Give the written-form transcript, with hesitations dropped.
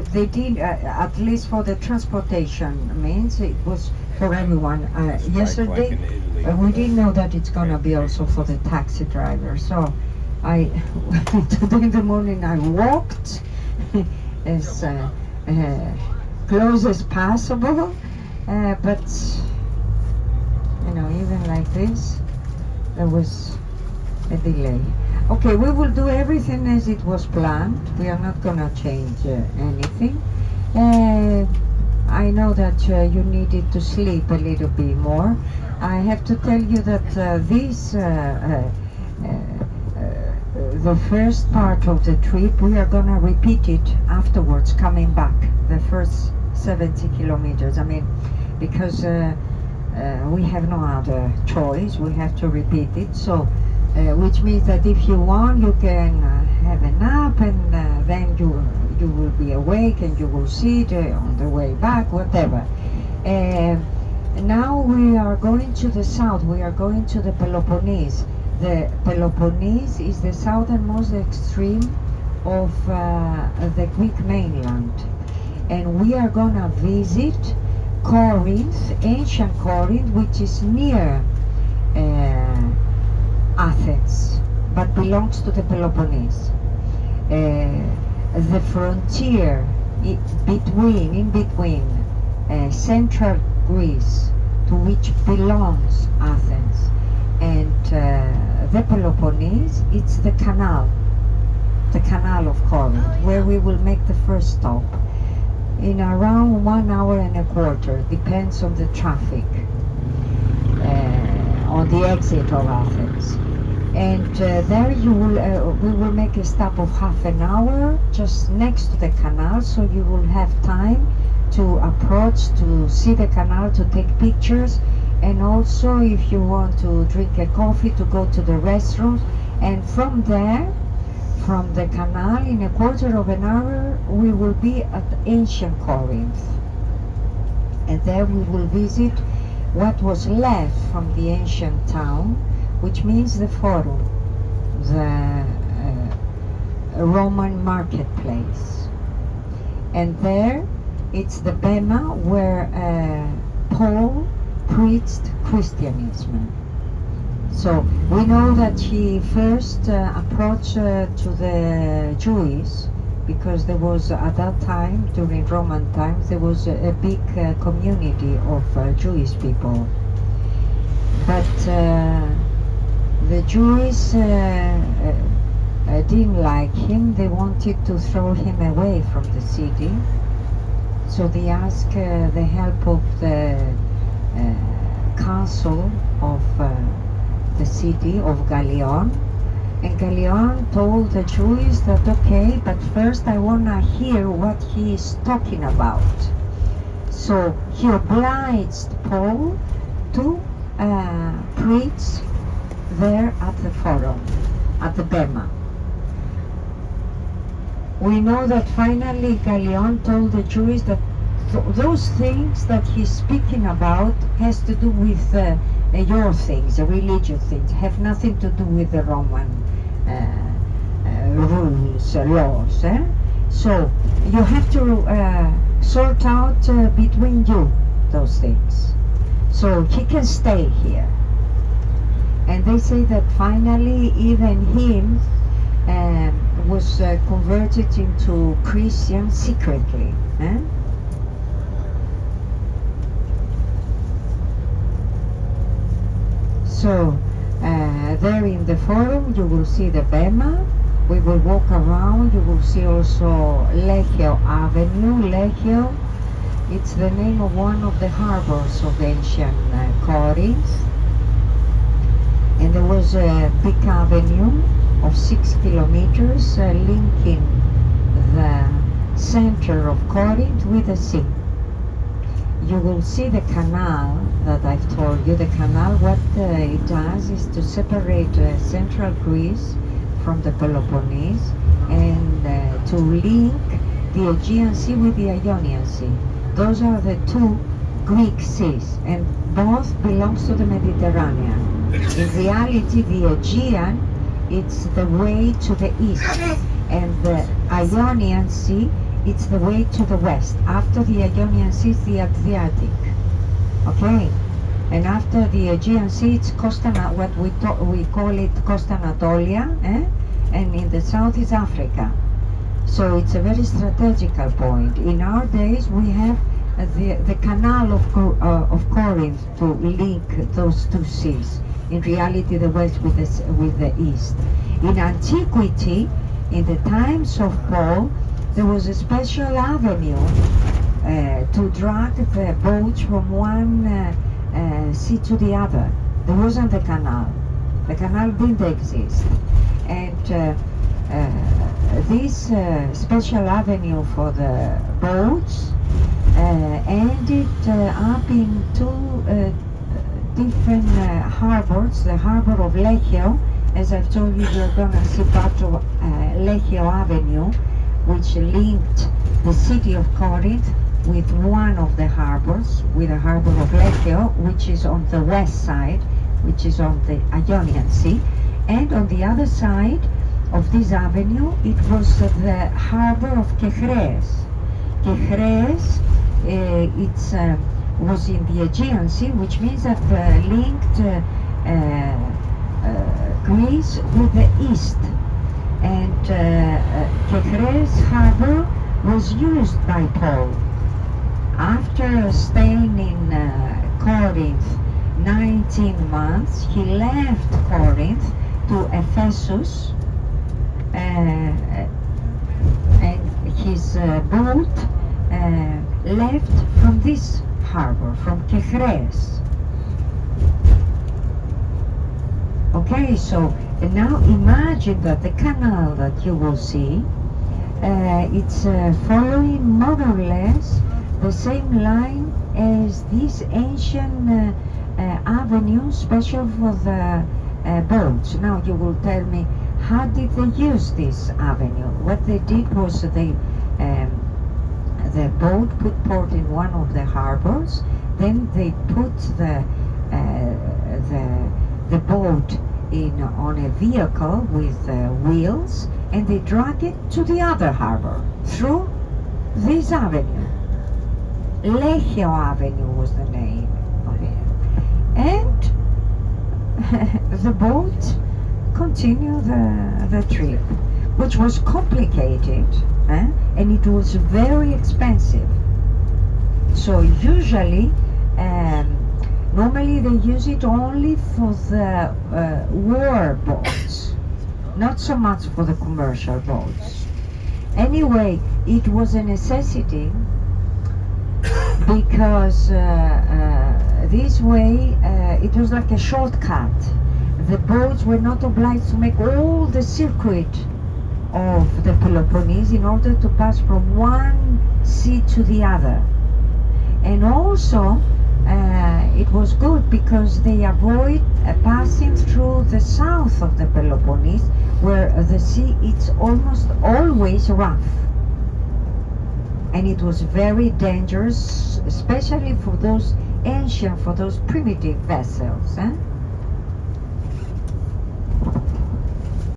they did, at least for the transportation means, it was for everyone. Yesterday, we didn't know that it's gonna be also for the taxi driver. So today in the morning I walked as close as possible, but even like this, there was a delay. Okay, we will do everything as it was planned. We are not gonna change anything. I know that you needed to sleep a little bit more. I have to tell you that the first part of the trip, we are gonna repeat it afterwards, coming back, the first 70 kilometers. I mean, because we have no other choice. We have to repeat it. So, which means that if you want, you can have a nap, and then you will be awake and you will see it on the way back, whatever. Now we are going to the south. We are going to the Peloponnese. The Peloponnese is the southernmost extreme of the Greek mainland, and we are gonna visit Corinth, ancient Corinth, which is near Athens, but belongs to the Peloponnese. The frontier in between central Greece, to which belongs Athens, and the Peloponnese, it's the canal of Corinth, where we will make the first stop in around 1 hour and a quarter, depends on the traffic, on the exit of Athens. And there we will make a stop of half an hour just next to the canal, so you will have time to approach, to see the canal, to take pictures, and also if you want to drink a coffee, to go to the restrooms. And from there, from the canal, in a quarter of an hour, we will be at ancient Corinth. And there we will visit what was left from the ancient town, which means the Forum, the Roman marketplace. And there, it's the Bema where Paul preached Christianism. So we know that he first approached to the Jews, because there was at that time, during Roman times, there was a big community of Jewish people. But the Jews didn't like him. They wanted to throw him away from the city. So they asked the help of the council of the city of Gallion. And Gallion told the Jews that, okay, but first I want to hear what he is talking about. So he obliged Paul to preach there at the Forum, at the Bema. We know that finally Gallion told the Jews that those things that he's speaking about has to do with your things, the religious things, have nothing to do with the Roman rules, laws. So you have to sort out between you those things. So he can stay here. And they say that finally even him was converted into Christian secretly. So there in the Forum you will see the Bema. We will walk around. You will see also Legio Avenue. Legio, it's the name of one of the harbors of ancient Corinth. And there was a big avenue of 6 kilometers linking the center of Corinth with the sea. You will see the canal that I've told you. The canal, what it does is to separate central Greece from the Peloponnese, and to link the Aegean Sea with the Ionian Sea. Those are the two Greek seas, and both belongs to the Mediterranean. In reality, the Aegean, it's the way to the east, and the Ionian Sea it's the way to the west. After the Ionian Sea, it's the Adriatic. Okay, and after the Aegean Sea, it's what we call it Costa Anatolia, and in the south is Africa. So it's a very strategical point. In our days, we have the canal of Corinth to link those two seas. In reality, the west with the east. In antiquity, in the times of Paul, there was a special avenue to drag the boats from one sea to the other. There wasn't a canal. The canal didn't exist. And this special avenue for the boats ended up in two different harbors. The harbor of Lechio, as I've told you, you're going to see part of Lechio Avenue, which linked the city of Corinth with one of the harbors, with the harbor of Lechio, which is on the west side, which is on the Ionian Sea, and on the other side of this avenue, it was the harbor of Kechrees. Kechrees, was in the Aegean Sea, which means that linked Greece with the east. And Kechrees harbor was used by Paul. After staying in Corinth 19 months, he left Corinth to Ephesus, and his boat left from this harbor, from Kechrees. Okay, so now imagine that the canal that you will see, it's following more or less the same line as this ancient avenue special for the boats. Now you will tell me, how did they use this avenue? What they did was the boat put port in one of the harbors, then they put the boat on a vehicle with wheels, and they drag it to the other harbor through this avenue. Lechio Avenue was the name of it. And the boat continued the trip, which was complicated, and it was very expensive. So usually, normally they use it only for the war boats, not so much for the commercial boats. Anyway, it was a necessity because this way it was like a shortcut. The boats were not obliged to make all the circuit of the Peloponnese in order to pass from one sea to the other. And also it was good because they avoid passing through the south of the Peloponnese, where the sea is almost always rough. And it was very dangerous, especially for those primitive vessels.